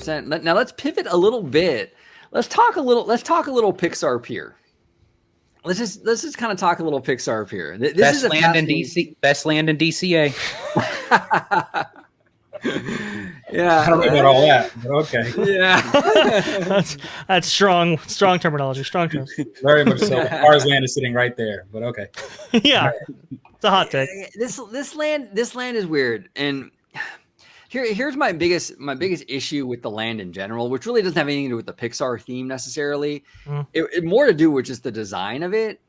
100%. Now let's pivot a little bit. Let's talk a little Pixar Pier. Let's just kind of talk a little Pixar Pier. This is best land in DC. Best land in DCA. Yeah, I don't know about all that, but okay. Yeah, that's strong terminology. Strong terms. Very much so. Cars Land is sitting right there, but okay. Yeah, it's a hot take. This land is weird, and here's my biggest issue with the land in general, which really doesn't have anything to do with the Pixar theme necessarily. It more to do with just the design of it.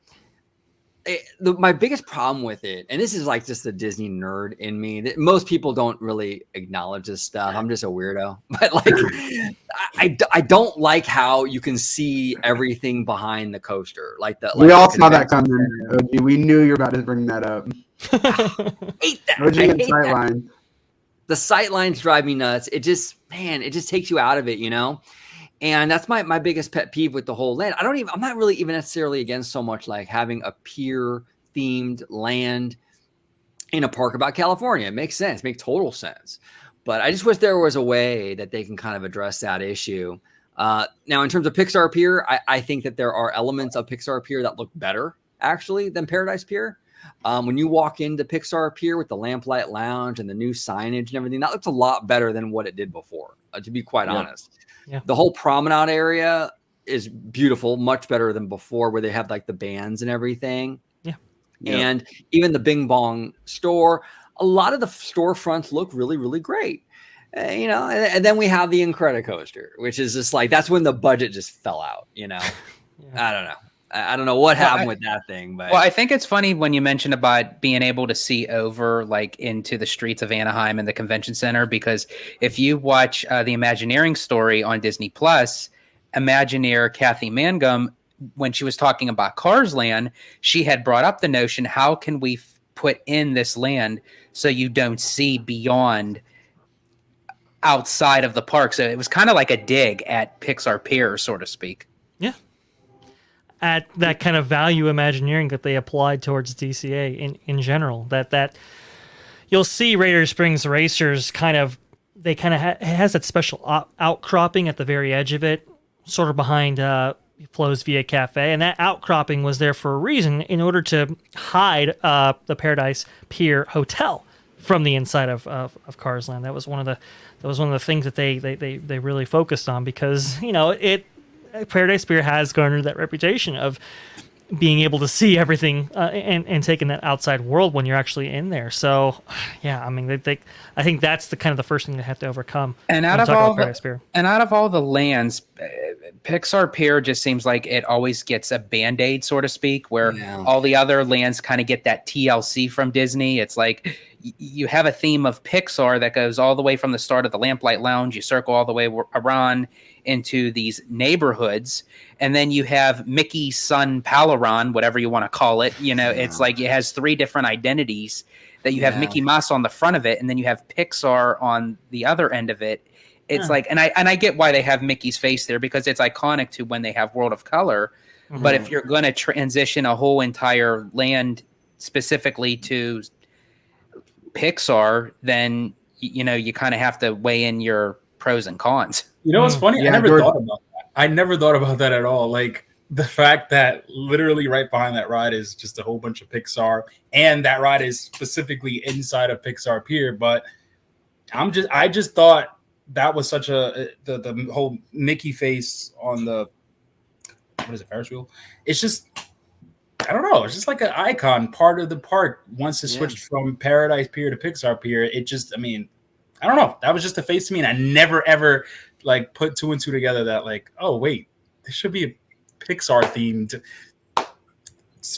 My biggest problem with it, and this is like just the Disney nerd in me, that most people don't really acknowledge this stuff. I'm just a weirdo, but like, I don't like how you can see everything behind the coaster. We all saw that coming. We knew you were about to bring that up. I hate that. The sight lines drive me nuts. It just takes you out of it, you know? And that's my biggest pet peeve with the whole land. I'm not really even necessarily against so much like having a pier themed land in a park about California. It makes sense, makes total sense. But I just wish there was a way that they can kind of address that issue. Now, in terms of Pixar Pier, I think that there are elements of Pixar Pier that look better actually than Paradise Pier. When you walk into Pixar Pier with the Lamplight Lounge and the new signage and everything, that looks a lot better than what it did before, to be quite honest. Yeah. The whole promenade area is beautiful, much better than before, where they have like the bands and everything. Yeah. And even the Bing Bong store, a lot of the storefronts look really, really great. You know, and then we have the Incredicoaster, which is just like, that's when the budget just fell out, you know. I don't know. I don't know what happened with that thing, but I think it's funny when you mentioned about being able to see over like into the streets of Anaheim and the convention center, because if you watch the Imagineering story on Disney Plus, Imagineer Kathy Mangum, when she was talking about Cars Land, she had brought up the notion, how can we put in this land so you don't see beyond outside of the park? So it was kind of like a dig at Pixar Pier, so to speak. Yeah. At that kind of value Imagineering that they applied towards DCA in general, that you'll see Radiator Springs Racers it has that special outcropping at the very edge of it, sort of behind Flo's Via Cafe, and that outcropping was there for a reason, in order to hide the Paradise Pier Hotel from the inside of Cars Land. That was one of the things that they really focused on, because Paradise Pier has garnered that reputation of being able to see everything and taking that outside world when you're actually in there. So, yeah, I mean, I think that's the kind of the first thing they have to overcome. And out of all the lands, Pixar Pier just seems like it always gets a Band-Aid, so to speak, where all the other lands kind of get that TLC from Disney. It's like you have a theme of Pixar that goes all the way from the start of the Lamplight Lounge, you circle all the way around into these neighborhoods, and then you have Mickey Sun Palaron, whatever you want to call it. It's like it has three different identities, that you have Mickey Mouse on the front of it, and then you have Pixar on the other end of it. It's like, and I get why they have Mickey's face there, because it's iconic to when they have World of Color. Mm-hmm. But if you're going to transition a whole entire land specifically to Pixar, then you kind of have to weigh in your pros and cons. You know what's funny? I never thought about that. I never thought about that at all. Like the fact that literally right behind that ride is just a whole bunch of Pixar, and that ride is specifically inside of Pixar Pier. But I just thought that was such the whole Mickey face on the, what is it, Ferris wheel? It's just, I don't know. It's just like an icon, part of the park. Once it switched from Paradise Pier to Pixar Pier, it just, I mean, I don't know. That was just a face to me, and I never ever like put two and two together that like, oh wait, there should be a Pixar themed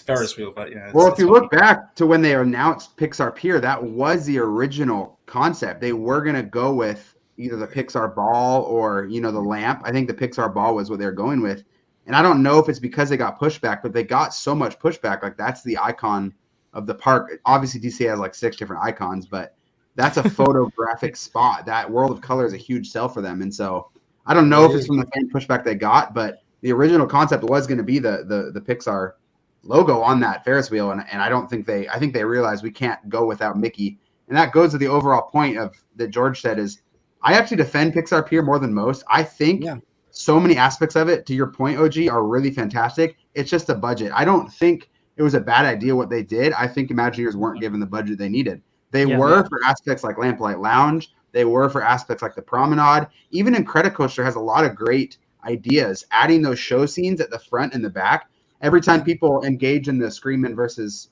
Ferris wheel. But if you look back to when they announced Pixar Pier, that was the original concept. They were gonna go with either the Pixar ball or the lamp. I think the Pixar ball was what they were going with. And I don't know if it's because they got pushback, but they got so much pushback. Like that's the icon of the park. Obviously, DC has like 6 different icons, but that's a photographic spot. That World of Color is a huge sell for them. And so I don't know if it's from the fan pushback they got, but the original concept was going to be the Pixar logo on that Ferris wheel. And I think they realized we can't go without Mickey. And that goes to the overall point of that George said is I actually defend Pixar Pier more than most. I think so many aspects of it, to your point, OG, are really fantastic. It's just the budget. I don't think it was a bad idea what they did. I think Imagineers weren't given the budget they needed. They were for aspects like Lamplight Lounge. They were for aspects like the Promenade. Even Incredicoaster has a lot of great ideas. Adding those show scenes at the front and the back. Every time people engage in the Screamin' versus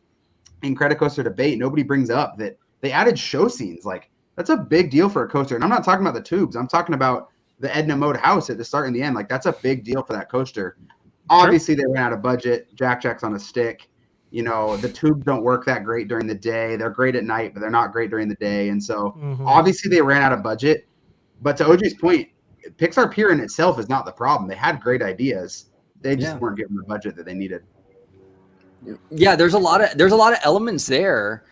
Incredicoaster debate, nobody brings up that they added show scenes. Like, that's a big deal for a coaster. And I'm not talking about the tubes. I'm talking about the Edna Mode house at the start and the end. Like, that's a big deal for that coaster. Obviously, they ran out of budget. Jack's on a stick. You know, the tubes don't work that great during the day. They're great at night, but they're not great during the day. And so, obviously, they ran out of budget. But to OG's point, Pixar Pier in itself is not the problem. They had great ideas. They just weren't given the budget that they needed. Yeah, there's a lot of elements there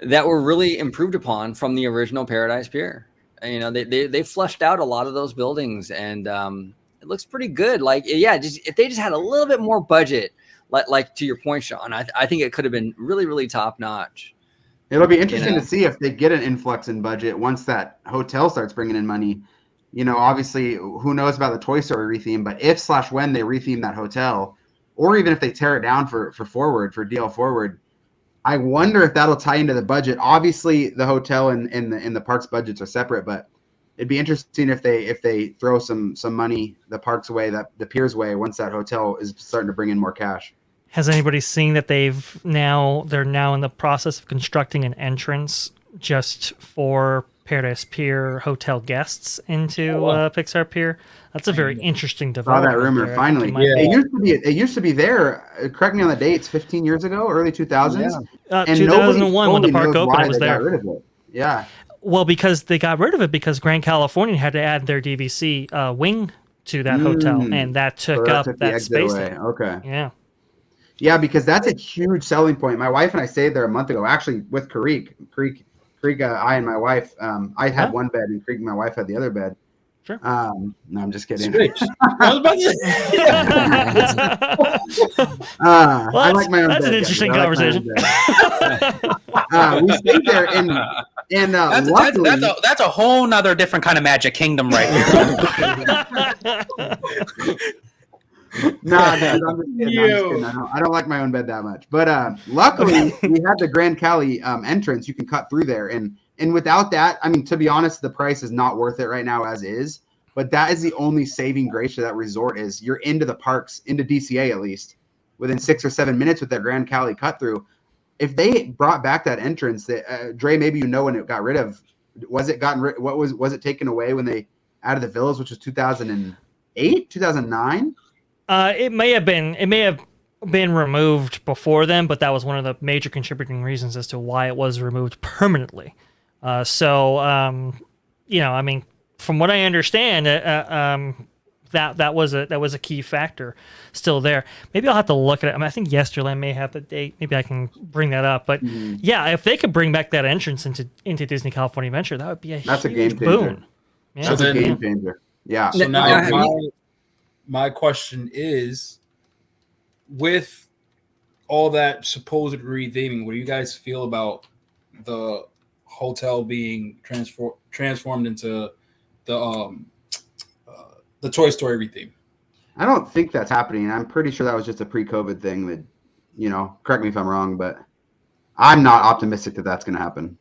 that were really improved upon from the original Paradise Pier. You know, they fleshed out a lot of those buildings, and it looks pretty good. Like, just if they just had a little bit more budget, like to your point, Sean, I think it could have been really, really top notch. It'll be interesting to see if they get an influx in budget once that hotel starts bringing in money. You know, obviously, who knows about the Toy Story retheme, but if/when they retheme that hotel, or even if they tear it down for DL Forward, I wonder if that'll tie into the budget. Obviously, the hotel and the parks budgets are separate, but it'd be interesting if they throw some money the parks way, the Piers way, once that hotel is starting to bring in more cash. Has anybody seen that they're now in the process of constructing an entrance just for Paradise Pier hotel guests into Pixar Pier? That's a very interesting development. Saw that rumor finally. It used to be there. Correct me on the dates. 15 years ago, early 2000s. And 2001 when the park opened, it was there. Got rid of it. Yeah. Well, because they got rid of it because Grand Californian had to add their DVC wing to that hotel, and that took up that space. Okay. Yeah. Yeah, because that's a huge selling point. My wife and I stayed there a month ago, actually with Creek, I and my wife. I had one bed, and Creek and my wife had the other bed. Sure. No, I'm just kidding. I was about to say. I like my own bed. That's an interesting conversation. We stayed there, and luckily, that's a whole nother different kind of Magic Kingdom right here. Nah, I'm just kidding. I don't like my own bed that much. But luckily, we had the Grand Cali entrance. You can cut through there, and without that, I mean, to be honest, the price is not worth it right now as is. But that is the only saving grace to that resort is you're into the parks, into DCA at least, within 6 or 7 minutes with that Grand Cali cut through. If they brought back that entrance, that Dre, maybe when it got rid of, was it taken away when they added the villas, which was 2008, 2009? It may have been removed before then, but that was one of the major contributing reasons as to why it was removed permanently. I mean, from what I understand, that was a key factor still there. Maybe I'll have to look at it. I mean, I think Yesterland may have the date. Maybe I can bring that up. But yeah, if they could bring back that entrance into Disney California Adventure, that would be a huge boon. Yeah. That's a game changer. Yeah. So now my question is, with all that supposed retheming, what do you guys feel about the hotel being transformed into the Toy Story retheme? I don't think that's happening. I'm pretty sure that was just a pre-COVID thing that, correct me if I'm wrong, but I'm not optimistic that that's going to happen.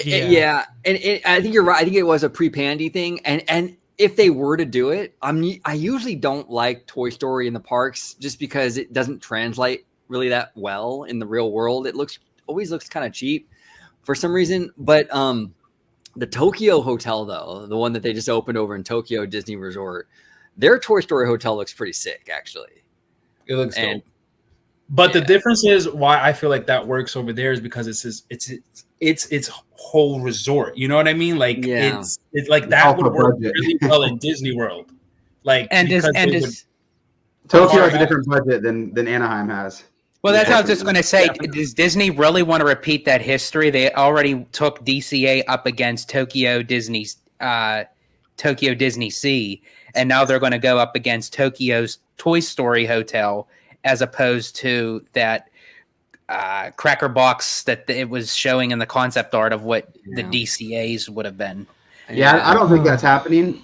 Yeah. And I think you're right. I think it was a pre-Pandy thing. And if they were to do it, I usually don't like Toy Story in the parks just because it doesn't translate really that well in the real world. It always looks kind of cheap for some reason. But the Tokyo hotel, though, the one that they just opened over in Tokyo Disney Resort, their Toy Story hotel looks pretty sick, actually. It looks dope. But the difference is why I feel like that works over there is because it's whole resort. You know what I mean? Like it's like that would work really well in Disney World. Like Tokyo has a different budget than Anaheim has. Well, that's what I was just going to say. Does Disney really want to repeat that history? They already took DCA up against Tokyo Disney Sea, and now they're going to go up against Tokyo's Toy Story Hotel, as opposed to that cracker box that it was showing in the concept art of what the DCAs would have been. Yeah, I don't think that's happening.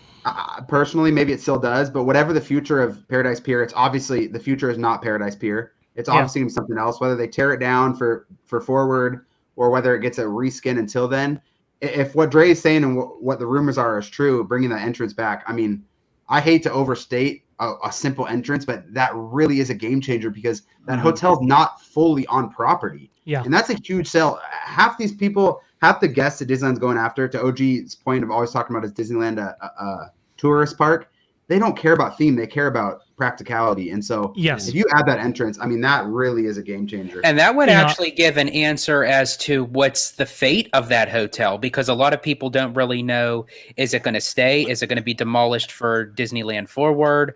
Personally, maybe it still does, but whatever the future of Paradise Pier, it's obviously the future is not Paradise Pier. It's obviously gonna be something else, whether they tear it down for forward or whether it gets a reskin until then. If what Dre is saying and what the rumors are is true, bringing that entrance back, I mean, I hate to overstate a simple entrance, but that really is a game changer because that hotel's not fully on property. Yeah. And that's a huge sell. Half these people, half the guests that Disneyland's going after, to OG's point of always talking about is Disneyland a tourist park. They don't care about theme. They care about practicality. And so if you add that entrance, I mean, that really is a game changer. And that would actually give an answer as to what's the fate of that hotel, because a lot of people don't really know, is it going to stay? Is it going to be demolished for Disneyland Forward,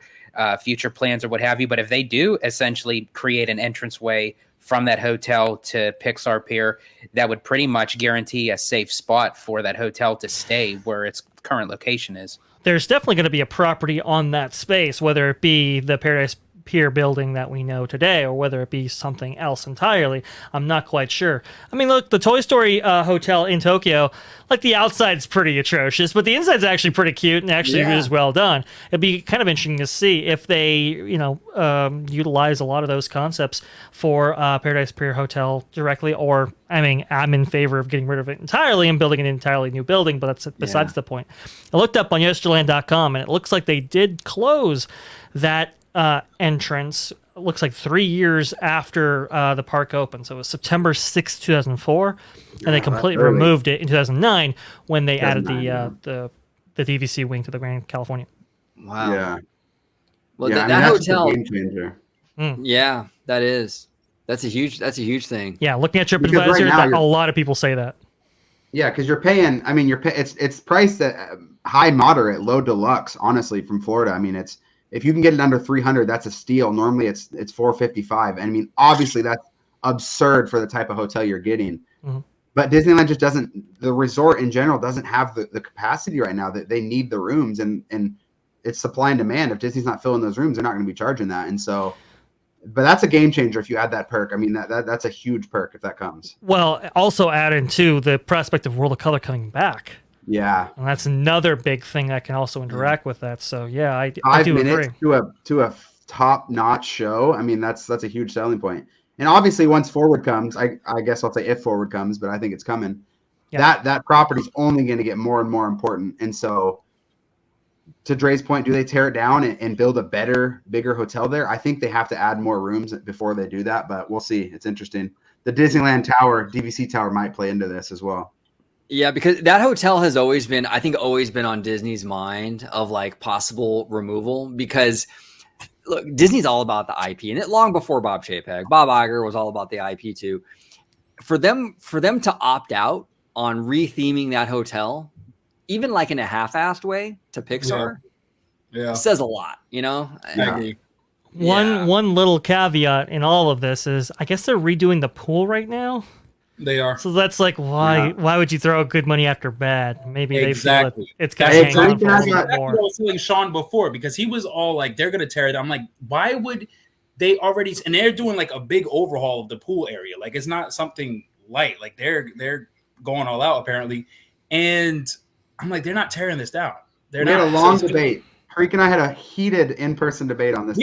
future plans or what have you? But if they do essentially create an entranceway from that hotel to Pixar Pier, that would pretty much guarantee a safe spot for that hotel to stay where its current location is. There's definitely going to be a property on that space, whether it be the Paradise Pier building that we know today or whether it be something else entirely. I'm not quite sure. I mean, look, the Toy Story hotel in Tokyo, like the outside's pretty atrocious, but the inside's actually pretty cute and actually is well done. It'd be kind of interesting to see if they, utilize a lot of those concepts for Paradise Pier Hotel directly, or, I mean, I'm in favor of getting rid of it entirely and building an entirely new building, but that's besides the point. I looked up on yesterland.com and it looks like they did close that entrance. It looks like 3 years after the park opened. So it was September 6th, 2004, and they completely removed it in 2009 when they added the DVC wing to the Grand California. Wow. Yeah. Well, yeah, that hotel. Game changer. Yeah, that is. That's a huge thing. Yeah, looking at TripAdvisor, a lot of people say that. Yeah, because you're paying. I mean, it's priced at high, moderate, low, deluxe. Honestly, from Florida, I mean, it's. If you can get it under 300, that's a steal. Normally it's 455. And I mean, obviously that's absurd for the type of hotel you're getting. Mm-hmm. But Disneyland just doesn't, the resort in general doesn't have the capacity right now that they need the rooms, and it's supply and demand. If Disney's not filling those rooms, they're not going to be charging that. And so, but that's a game changer if you add that perk. I mean, that's a huge perk if that comes. Well, also add into the prospect of World of Color coming back. Yeah, and that's another big thing that can also interact with that. So yeah, I do 5 agree. minutes to a top-notch show. I mean, that's a huge selling point. And obviously, once Forward comes, I guess I'll say if Forward comes, but I think it's coming. Yeah. That property's only going to get more and more important. And so, to Dre's point, do they tear it down and build a better, bigger hotel there? I think they have to add more rooms before they do that, but we'll see. It's interesting. The Disneyland Tower, DVC Tower, might play into this as well. Yeah, because that hotel has always been on Disney's mind of like possible removal, because look, Disney's all about the IP, and it long before Bob Chapek. Bob Iger was all about the IP too. For them to opt out on retheming that hotel, even like in a half-assed way to Pixar, says a lot, you know? I agree. One little caveat in all of this is I guess they're redoing the pool right now. They are. So that's like, why would you throw good money after bad? Maybe they feel that it's going to hang on for a little bit more. I was telling Sean before, because he was all like, they're going to tear it down. I'm like, why would they already? And they're doing like a big overhaul of the pool area. Like, it's not something light. Like, they're going all out apparently. And I'm like, they're not tearing this down. We had a long debate. Freak and I had a heated in-person debate on this.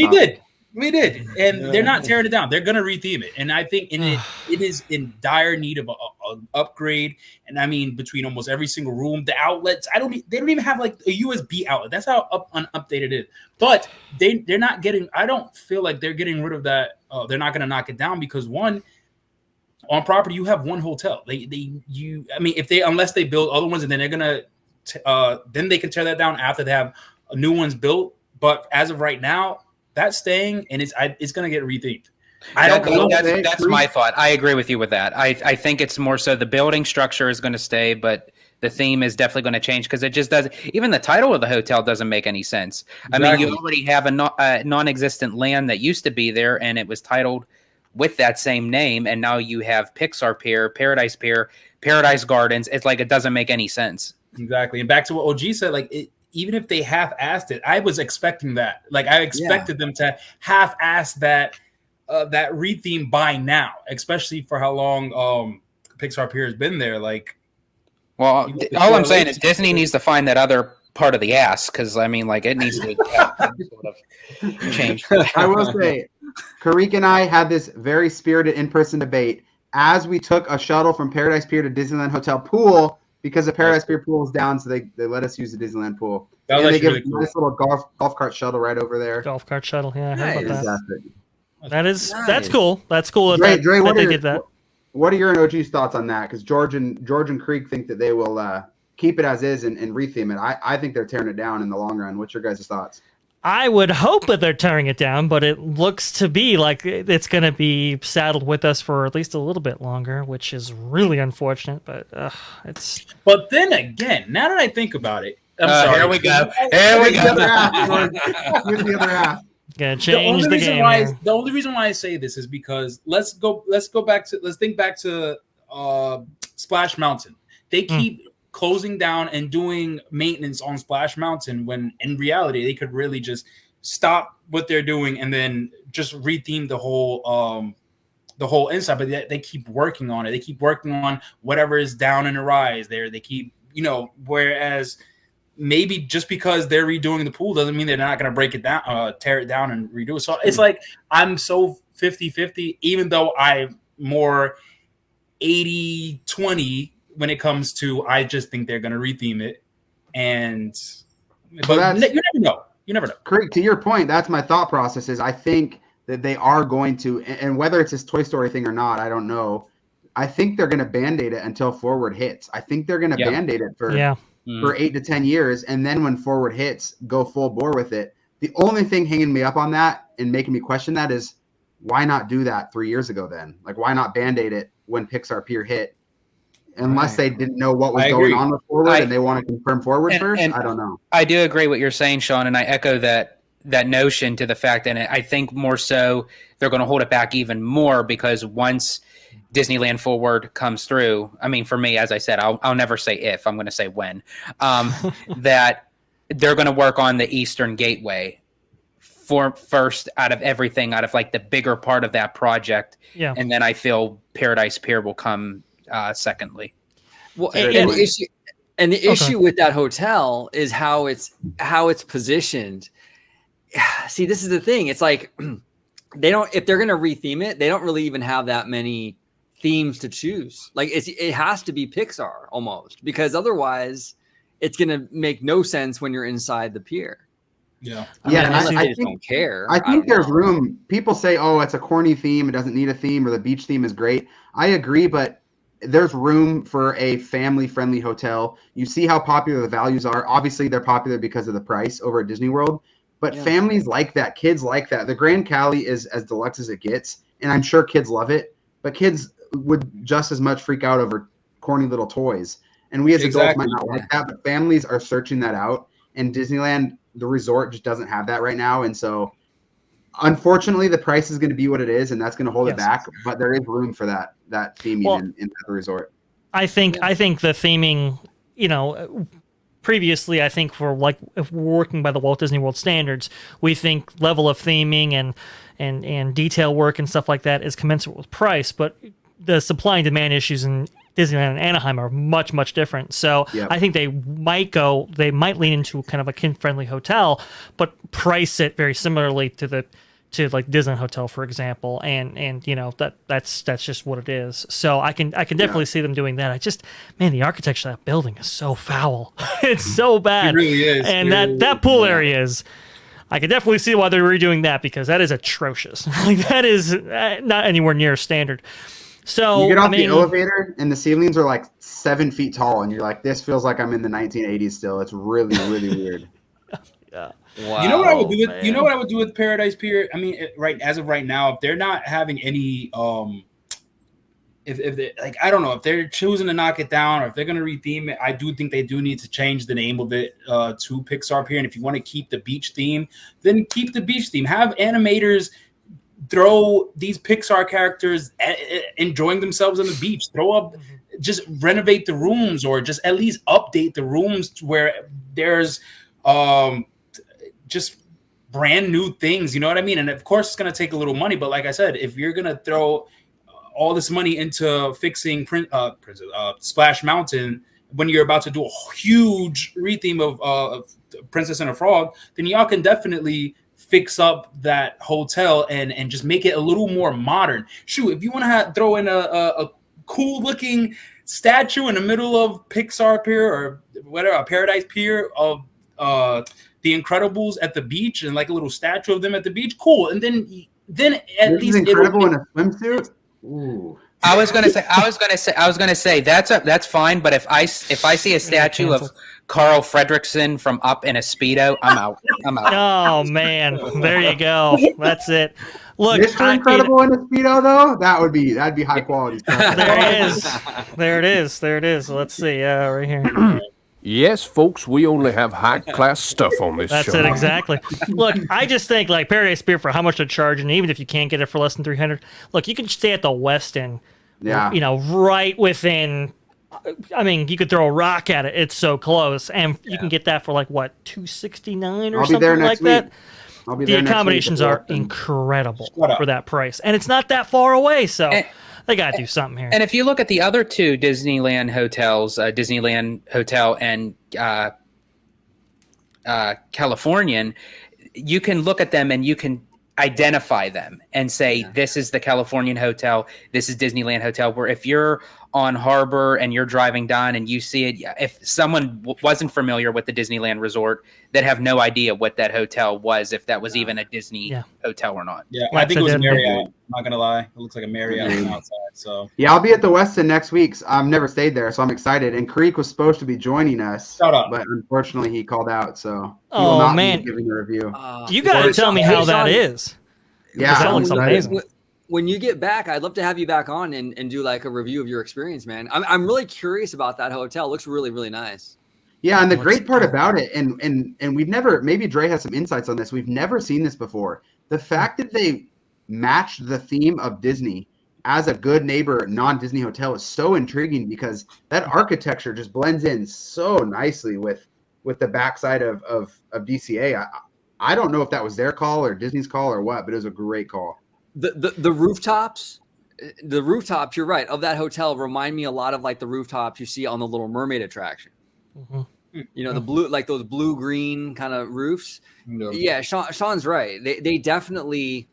We did, and they're not tearing it down. They're going to retheme it, and I think it is in dire need of an upgrade. And I mean, between almost every single room, the outlets, they don't even have like a USB outlet. That's how unupdated it is. But they're not getting. I don't feel like they're getting rid of that. They're not going to knock it down because one, on property you have one hotel. Unless they build other ones, and then they're gonna then they can tear that down after they have new ones built. But as of right now, that's staying, and it's going to get rethemed. That's my thought. I agree with you with that. I think it's more so the building structure is going to stay, but the theme is definitely going to change because it just doesn't. Even the title of the hotel doesn't make any sense. Exactly. I mean, you already have a non-existent land that used to be there, and it was titled with that same name, and now you have Pixar Pier, Paradise Gardens. It's like it doesn't make any sense. Exactly, and back to what OG said, like even if they half-assed it, I was expecting that. Like I expected them to half-ass that retheme by now, especially for how long Pixar Pier has been there. Like, Well, all I'm saying is Disney needs to find that other part of the ass, because I mean, like, it needs to have some sort of change. I will say, Karik and I had this very spirited in-person debate as we took a shuttle from Paradise Pier to Disneyland Hotel pool, because the Paradise Pier pool is down, so they let us use the Disneyland pool. And they give a nice little golf cart shuttle right over there. Golf cart shuttle, yeah, I heard about that. Fantastic. That's cool. That's cool. Dre, that they did that. What are your and OG's thoughts on that? Because George and Creek think that they will keep it as is and retheme it. I think they're tearing it down in the long run. What's your guys' thoughts? I would hope that they're tearing it down, but it looks to be like it's going to be saddled with us for at least a little bit longer, which is really unfortunate. But it's. But then again, now that I think about it, I'm sorry. Here we go. Here we go. Here's the other half. Gonna change the game. The only reason why I say this is because let's think back to Splash Mountain. They keep closing down and doing maintenance on Splash Mountain when in reality they could really just stop what they're doing and then just retheme the whole inside. But they keep working on it. They keep working on whatever is down in the rise there. They keep, whereas maybe just because they're redoing the pool doesn't mean they're not going to break it down, tear it down and redo it. So it's like I'm so 50-50, even though I'm more 80-20 when it comes to I just think they're going to retheme it. But you never know. You never know. Correct. To your point, that's my thought process is I think that they are going to, and whether it's this Toy Story thing or not, I don't know. I think they're going to Band-Aid it until Forward hits. I think they're going to Band-Aid it for 8 to 10 years. And then when Forward hits, go full bore with it. The only thing hanging me up on that and making me question that is why not do that 3 years ago then? Like, why not Band-Aid it when Pixar Pier hit? Unless they didn't know what was going on with Forward and they want to confirm Forward first. I don't know. I do agree what you're saying, Sean, and I echo that notion to the fact that I think more so they're going to hold it back even more because once Disneyland Forward comes through, I mean, for me, as I said, I'll never say if, I'm going to say when, that they're going to work on the Eastern Gateway first out of everything, out of like the bigger part of that project. Yeah. And then I feel Paradise Pier will come secondly. Well, and the issue with that hotel is how it's positioned. See, this is the thing. It's like if they're going to retheme it, they don't really even have that many themes to choose. Like it has to be Pixar almost, because otherwise it's going to make no sense when you're inside the pier. Yeah. I just don't care. I think there's room. People say, oh, it's a corny theme. It doesn't need a theme, or the beach theme is great. I agree, but there's room for a family-friendly hotel. You see how popular the values are. Obviously, they're popular because of the price over at Disney World, but families like that. Kids like that. The Grand Cali is as deluxe as it gets, and I'm sure kids love it, but kids would just as much freak out over corny little toys. And we as adults might not like that, but families are searching that out, and Disneyland, the resort, just doesn't have that right now. And so unfortunately the price is going to be what it is, and that's going to hold it back, but there is room for that theming in the resort. I think the theming, previously, I think if we're working by the Walt Disney World standards, we think level of theming and detail work and stuff like that is commensurate with price, but the supply and demand issues in Disneyland and Anaheim are much, much different. So I think they might lean into kind of a kid-friendly hotel, but price it very similarly to like Disneyland Hotel, for example. And that's just what it is. So I can definitely see them doing that. The architecture of that building is so foul. It's so bad. It really is. And that pool area is, I can definitely see why they're redoing that, because that is atrocious. Like, that is not anywhere near standard. So you get off the elevator and the ceilings are like 7 feet tall, and you're like, this feels like I'm in the 1980s still. It's really, really weird. Yeah. Wow. You know what I would do with you know what I would do with Paradise Pier? I mean, as of right now, if they're not having any if they, like, I don't know, if they're choosing to knock it down or if they're going to retheme it, I do think they do need to change the name of it to Pixar Pier. And if you want to keep the beach theme, then keep the beach theme. Have animators throw these Pixar characters enjoying themselves on the beach. Throw up, just renovate the rooms, or just at least update the rooms to where there's just brand new things. You know what I mean? And of course, it's going to take a little money. But like I said, if you're going to throw all this money into fixing Splash Mountain, when you're about to do a huge retheme of Princess and the Frog, then y'all can definitely fix up that hotel and just make it a little more modern. Shoot, if you want to throw in a cool looking statue in the middle of Pixar Pier or whatever, a Paradise Pier of the Incredibles at the beach and like a little statue of them at the beach, cool. And then at least Incredible in a swimsuit. Ooh. I was gonna say that's fine. But if I see a statue of Carl Fredricksen from Up in a Speedo, I'm out. Oh man, there you go. That's it. Look, Mr. Incredible in a Speedo though, that'd be high quality stuff. There it is. Let's see. Right here. Yes, folks, we only have high-class stuff on this show. That's it, exactly. Look, I just think, like, Paradise Pier, for how much they're charging, even if you can't get it for less than $300, look, you can stay at the Westin, right within, I mean, you could throw a rock at it. It's so close. And you can get that for, like, what, $269 or something like that? The accommodations are incredible for that price. And it's not that far away, so... They got to do something here. And if you look at the other two Disneyland hotels, Disneyland Hotel and Californian, you can look at them and you can identify them and say, this is the Californian Hotel, this is Disneyland Hotel, where if you're on Harbor and you're driving down and you see it, if someone wasn't familiar with the Disneyland Resort, they'd have no idea what that hotel was, if that was even a Disney hotel or not. Yeah, I think it was a Marriott. I'm not going to lie. It looks like a Marriott from outside. So yeah, I'll be at the Westin next week. I've never stayed there, so I'm excited. And Creek was supposed to be joining us, but unfortunately he called out, so he will not be giving a review. You got to tell me how that is. Yeah, that looks amazing. When you get back, I'd love to have you back on and do like a review of your experience, man. I'm really curious about that hotel. It looks really, really nice. Yeah, and the great part about it, and we've never, maybe Dre has some insights on this, we've never seen this before. The fact that they matched the theme of Disney as a good neighbor non-Disney hotel is so intriguing because that architecture just blends in so nicely with the backside of DCA. I don't know if that was their call or Disney's call or what, but it was a great call. The rooftops, you're right, of that hotel remind me a lot of like the rooftops you see on the Little Mermaid attraction. You know, the blue, like those blue green kind of roofs. Yeah, Sean's right. They definitely,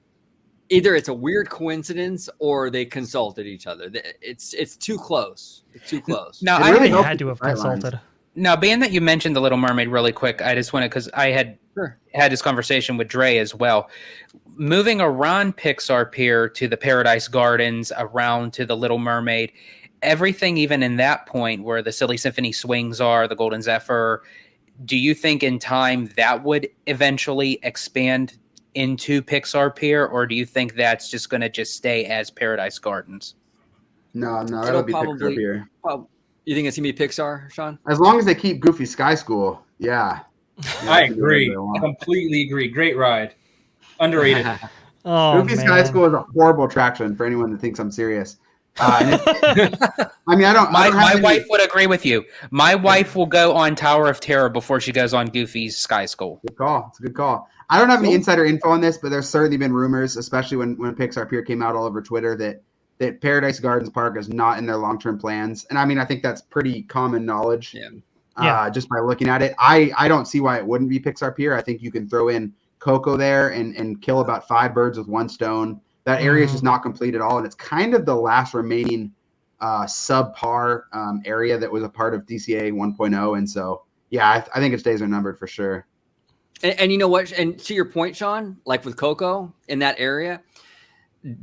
either it's a weird coincidence or they consulted each other. It's too close. It's too close. Now I really had to have consulted. Now, being that you mentioned the Little Mermaid really quick, I just wanted, because I had had this conversation with Dre as well. Moving around Pixar Pier to the Paradise Gardens, around to the Little Mermaid, everything even in that point where the Silly Symphony swings are, the Golden Zephyr, do you think in time that would eventually expand into Pixar Pier, or do you think that's just going to just stay as Paradise Gardens? No, it'll be Pixar Pier. You think it's going to be Pixar, Sean? As long as they keep Goofy Sky School, yeah. I agree. I completely agree. Great ride. Underrated. Goofy Sky School is a horrible attraction for anyone that thinks I'm serious. I mean, My wife would agree with you. My wife will go on Tower of Terror before she goes on Goofy's Sky School. Good call. It's a good call. I don't have any insider info on this, but there's certainly been rumors, especially when Pixar Pier came out all over Twitter, that Paradise Gardens Park is not in their long-term plans. And I mean, I think that's pretty common knowledge. Just by looking at it. I don't see why it wouldn't be Pixar Pier. I think you can throw in Coco there and kill about 5 birds with one stone. That area is just not complete at all, and it's kind of the last remaining subpar area that was a part of DCA 1.0. And so, yeah, I think its days are numbered for sure. And you know what? And to your point, Sean, like with Coco in that area,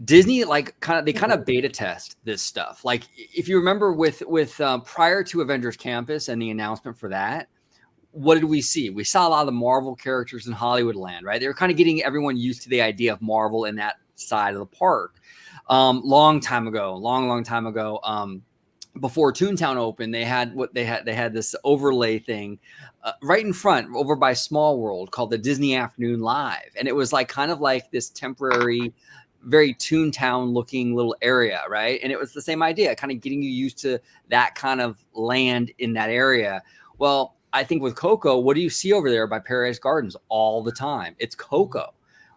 Disney kind of beta test this stuff. Like if you remember with prior to Avengers Campus and the announcement for that, what did we see? We saw a lot of the Marvel characters in Hollywoodland, right? They were kind of getting everyone used to the idea of Marvel in that side of the park. Long time ago, before Toontown opened, they had this overlay thing right in front over by Small World called the Disney Afternoon Live, and it was like kind of like this temporary, very Toontown looking little area, right? And it was the same idea, kind of getting you used to that kind of land in that area. Well, I think with Coco, what do you see over there by Paradise Gardens all the time? It's Coco.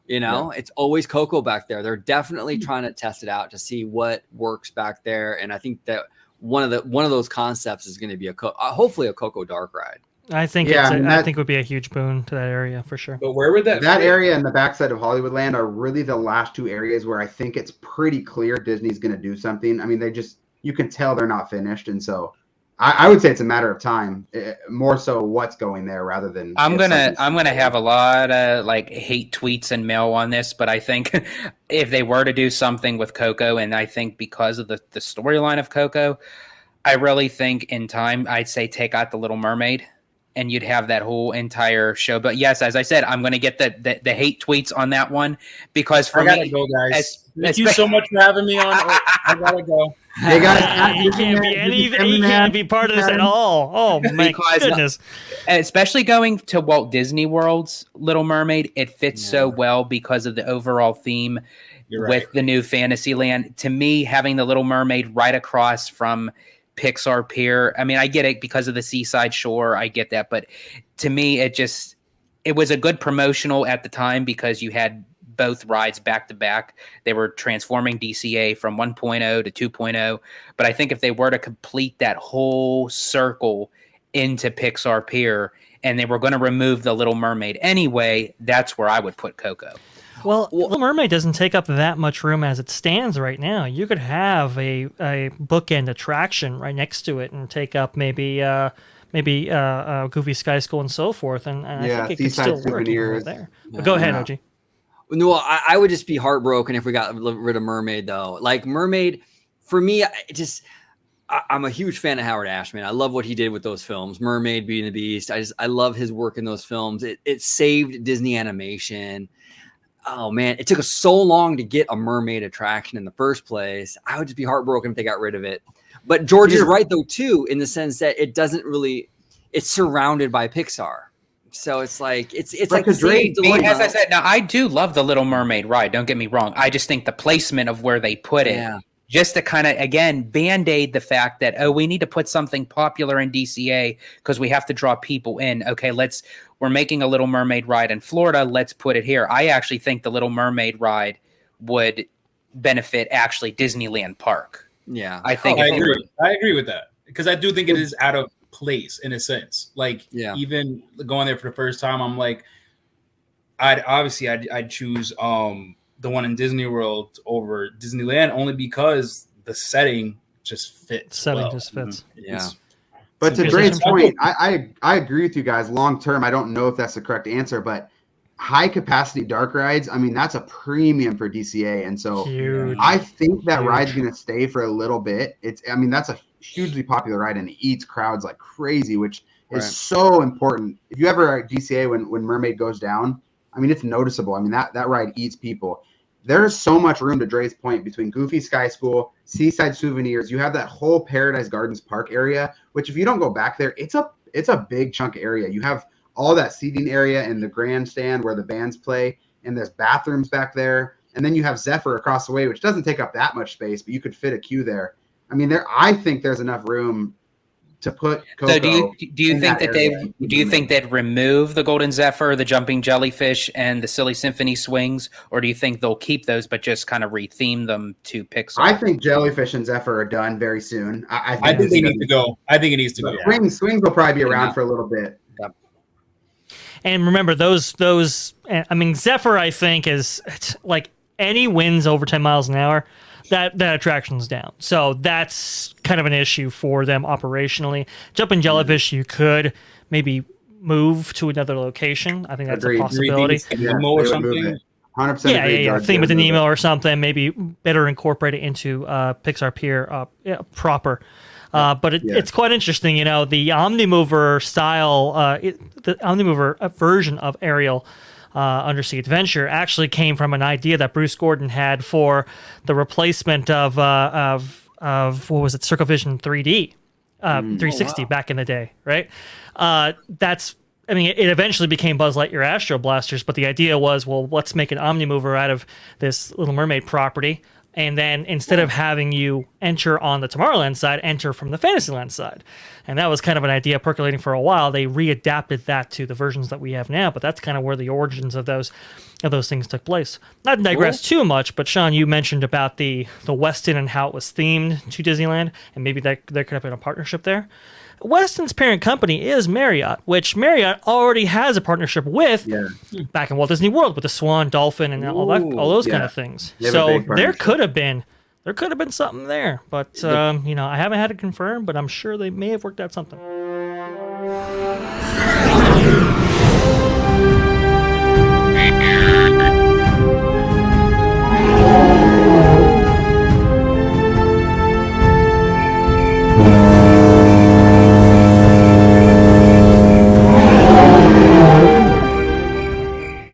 It's always Coco back there. They're definitely trying to test it out to see what works back there. And I think that one of those concepts is going to be hopefully a Coco Dark ride. I think I think it would be a huge boon to that area for sure. But where would that area and the backside of Hollywoodland are really the last two areas where I think it's pretty clear Disney's going to do something. I mean, you can tell they're not finished, and so I would say it's a matter of time, more so what's going there rather than. I'm gonna have a lot of like hate tweets and mail on this, but I think if they were to do something with Coco, and I think because of the storyline of Coco, I really think in time I'd say take out the Little Mermaid. And you'd have that whole entire show. But yes, as I said, I'm going to get the hate tweets on that one because for me, I gotta go, guys. Thank you so much for having me on. I gotta go. Hey guys, he can't be part of this at all. Oh my goodness! Especially going to Walt Disney World's Little Mermaid, it fits so well because of the overall theme with the new Fantasyland. To me, having the Little Mermaid right across from Pixar Pier. I mean, I get it because of the seaside shore. I get that. But to me, it was a good promotional at the time because you had both rides back to back. They were transforming DCA from 1.0 to 2.0. But I think if they were to complete that whole circle into Pixar Pier and they were going to remove the Little Mermaid anyway, that's where I would put Coco. Well, Little Mermaid doesn't take up that much room as it stands right now. You could have a bookend attraction right next to it and take up maybe Goofy Sky School and so forth. And I think it could still work right there. But go ahead, OG. No, I would just be heartbroken if we got rid of Mermaid, though. Like Mermaid, for me, I'm a huge fan of Howard Ashman. I love what he did with those films. Mermaid, Beauty and the Beast. I love his work in those films. It saved Disney animation. Oh man, it took us so long to get a mermaid attraction in the first place. I would just be heartbroken if they got rid of it. But George is right though too, in the sense that it's surrounded by Pixar. So it's like it's like the same dilemma. As I said, now I do love the Little Mermaid ride. Don't get me wrong. I just think the placement of where they put it, just to kind of again band-aid the fact that we need to put something popular in DCA because we have to draw people in. Okay, we're making a Little Mermaid ride in Florida. Let's put it here. I actually think the Little Mermaid ride would benefit actually Disneyland Park. Yeah, I think. I agree with that because I do think it is out of place in a sense. Like even going there for the first time, I'm like, I'd choose the one in Disney World over Disneyland only because the setting just fits. Just fits. Yeah. But to Dre's point, I agree with you guys. Long term, I don't know if that's the correct answer, but high capacity dark rides, I mean, that's a premium for DCA. And so I think that ride's going to stay for a little bit. That's a hugely popular ride and it eats crowds like crazy, which is so important. If you ever are at DCA when Mermaid goes down, I mean, it's noticeable. I mean, that ride eats people. There's so much room, to Dre's point, between Goofy Sky School, Seaside Souvenirs. You have that whole Paradise Gardens Park area, which if you don't go back there, it's a big chunk area. You have all that seating area and the grandstand where the bands play, and there's bathrooms back there. And then you have Zephyr across the way, which doesn't take up that much space, but you could fit a queue there. I mean, I think there's enough room to put Coco. So do you think they'd remove the Golden Zephyr, the Jumping Jellyfish, and the Silly Symphony swings, or do you think they'll keep those but just kind of retheme them to Pixar? I think Jellyfish and Zephyr are done very soon. I think they need to go. I think it needs to go. Swings will probably be around for a little bit. Yep. And remember those. I mean, Zephyr, I think is like any winds over 10 miles an hour. That attraction's down. So that's kind of an issue for them operationally. Jumping Jellyfish, you could maybe move to another location. I think that's a possibility. Or something. 100% yeah. Theme with an email or something. Maybe better incorporate it into Pixar Pier proper. But it's quite interesting. You know, the Omnimover style, the Omnimover version of Ariel Undersea Adventure actually came from an idea that Bruce Gordon had for the replacement of what was it, CircleVision 3D, 360 back in the day, right? It eventually became Buzz Lightyear Astro Blasters, but the idea was, well, let's make an Omnimover out of this Little Mermaid property. And then instead of having you enter on the Tomorrowland side, enter from the Fantasyland side. And that was kind of an idea percolating for a while. They readapted that to the versions that we have now, but that's kind of where the origins of those of those things took place. Not to digress too much, but Sean, you mentioned about the Westin and how it was themed to Disneyland, and maybe there could have been a partnership there. Westin's parent company is Marriott, which Marriott already has a partnership with back in Walt Disney World with the Swan, Dolphin, and all those kind of things. So there could have been something there, but I haven't had it confirmed, but I'm sure they may have worked out something.